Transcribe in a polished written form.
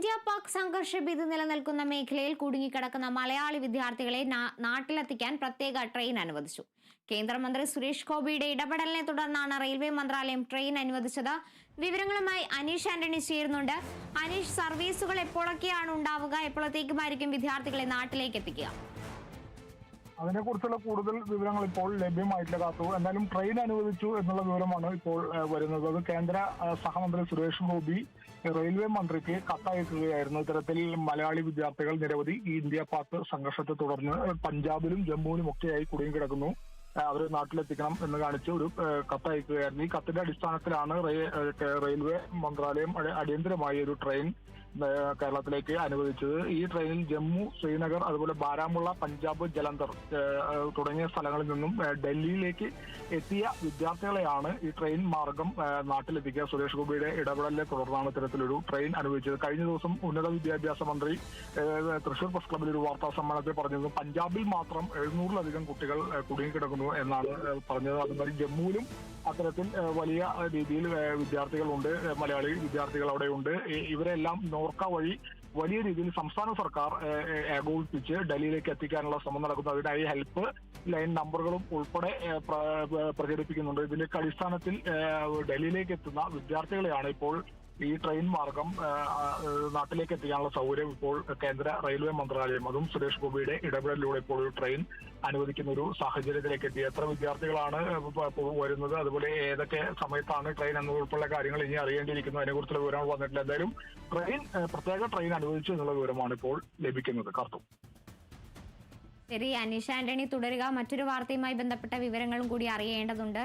India Pak സംഘർഷഭീതി നിലനിൽക്കുന്ന മേഖലയിൽ കുടുങ്ങിക്കിടക്കുന്ന മലയാളി വിദ്യാർത്ഥികളെ നാട്ടിലെത്തിക്കാൻ പ്രത്യേക ട്രെയിൻ അനുവദിച്ചു. കേന്ദ്രമന്ത്രി സുരേഷ് ഗോപിയുടെ ഇടപെടലിനെ തുടർന്നാണ് റെയിൽവേ മന്ത്രാലയം ട്രെയിൻ അനുവദിച്ചത്. വിവരങ്ങളുമായി അനീഷ് ആന്റണി ചേരുന്നുണ്ട്. അനീഷ്, സർവീസുകൾ എപ്പോഴൊക്കെയാണ് ഉണ്ടാവുക? എപ്പോഴത്തേക്കുമായിരിക്കും വിദ്യാർത്ഥികളെ നാട്ടിലേക്ക് എത്തിക്കുക? അതിനെക്കുറിച്ചുള്ള കൂടുതൽ വിവരങ്ങൾ ഇപ്പോൾ ലഭ്യമായിട്ടില്ല കാത്തു. എന്തായാലും ട്രെയിൻ അനുവദിച്ചു എന്നുള്ള വിവരമാണ് ഇപ്പോൾ വരുന്നത്. അത് കേന്ദ്ര സഹമന്ത്രി സുരേഷ് ഗോപി റെയിൽവേ മന്ത്രിക്ക് കത്തയക്കുകയായിരുന്നു. ഇത്തരത്തിൽ മലയാളി വിദ്യാർത്ഥികൾ നിരവധി ഈ ഇന്ത്യ പാക് സംഘർഷത്തെ തുടർന്ന് പഞ്ചാബിലും ജമ്മുവിലും ഒക്കെയായി കുടുങ്ങിക്കിടക്കുന്നു, അവർ നാട്ടിലെത്തിക്കണം എന്ന് കാണിച്ച് ഒരു കത്തയക്കുകയായിരുന്നു. ഈ കത്തിന്റെ അടിസ്ഥാനത്തിലാണ് റെയിൽവേ മന്ത്രാലയം അടിയന്തരമായി ഒരു ട്രെയിൻ കേരളത്തിലേക്ക് അനുവദിച്ചത്. ഈ ട്രെയിനിൽ ജമ്മു, ശ്രീനഗർ, അതുപോലെ ബാരാമുള്ള, പഞ്ചാബ്, ജലന്ധർ തുടങ്ങിയ സ്ഥലങ്ങളിൽ നിന്നും ഡൽഹിയിലേക്ക് എത്തിയ വിദ്യാർത്ഥികളെയാണ് ഈ ട്രെയിൻ മാർഗം നാട്ടിലെത്തിക്കുക. സുരേഷ് ഗോപിയുടെ ഇടപെടലിനെ തുടർന്നാണ് ഇത്തരത്തിലൊരു ട്രെയിൻ അനുവദിച്ചത്. കഴിഞ്ഞ ദിവസം ഉന്നത വിദ്യാഭ്യാസ മന്ത്രി തൃശൂർ പ്രസ് ക്ലബിൽ ഒരു വാർത്താ സമ്മേളനത്തിൽ പറഞ്ഞിരുന്നു, പഞ്ചാബിൽ മാത്രം 700-ലധികം കുട്ടികൾ കുടുങ്ങിക്കിടക്കുന്നു എന്നാണ് പറഞ്ഞത്. അതുപോലെ ജമ്മുവിലും അത്തരത്തിൽ വലിയ രീതിയിൽ വിദ്യാർത്ഥികളുണ്ട്, മലയാളി വിദ്യാർത്ഥികൾ അവിടെയുണ്ട്. ഇവരെല്ലാം നോർക്ക വഴി വലിയ രീതിയിൽ സംസ്ഥാന സർക്കാർ ഏകോപിപ്പിച്ച് ഡൽഹിയിലേക്ക് എത്തിക്കാനുള്ള ശ്രമം നടക്കുന്നു. അതിനായി ഹെൽപ്പ് ലൈൻ നമ്പറുകളും ഉൾപ്പെടെ പ്രചരിപ്പിക്കുന്നുണ്ട്. ഇതിന്റെ അടിസ്ഥാനത്തിൽ ഡൽഹിയിലേക്ക് എത്തുന്ന വിദ്യാർത്ഥികളെയാണ് ഇപ്പോൾ ഈ ട്രെയിൻ മാർഗം നാട്ടിലേക്ക് എത്തിക്കാനുള്ള സൗകര്യം ഇപ്പോൾ കേന്ദ്ര റെയിൽവേ മന്ത്രാലയം, അതും സുരേഷ് ഗോപിയുടെ ഇടപെടലിലൂടെ ഇപ്പോൾ ഒരു ട്രെയിൻ അനുവദിക്കുന്ന ഒരു സാഹചര്യത്തിലേക്ക് എത്തി. എത്ര വിദ്യാർത്ഥികളാണ് വരുന്നത്, അതുപോലെ ഏതൊക്കെ സമയത്താണ് ട്രെയിൻ എന്നതുൾപ്പെടെ കാര്യങ്ങൾ ഇനി അറിയേണ്ടിയിരിക്കുന്നു, അതിനെക്കുറിച്ചുള്ള വിവരങ്ങൾ വന്നിട്ടില്ല. എന്തായാലും പ്രത്യേക ട്രെയിൻ അനുവദിച്ചു എന്നുള്ള വിവരമാണ് ഇപ്പോൾ ലഭിക്കുന്നത്. കാർത്തു. ശരി, അനീഷ് ആന്റണി തുടരുക. മറ്റൊരു വാർത്തയുമായി ബന്ധപ്പെട്ട വിവരങ്ങളും കൂടി അറിയേണ്ടതുണ്ട്.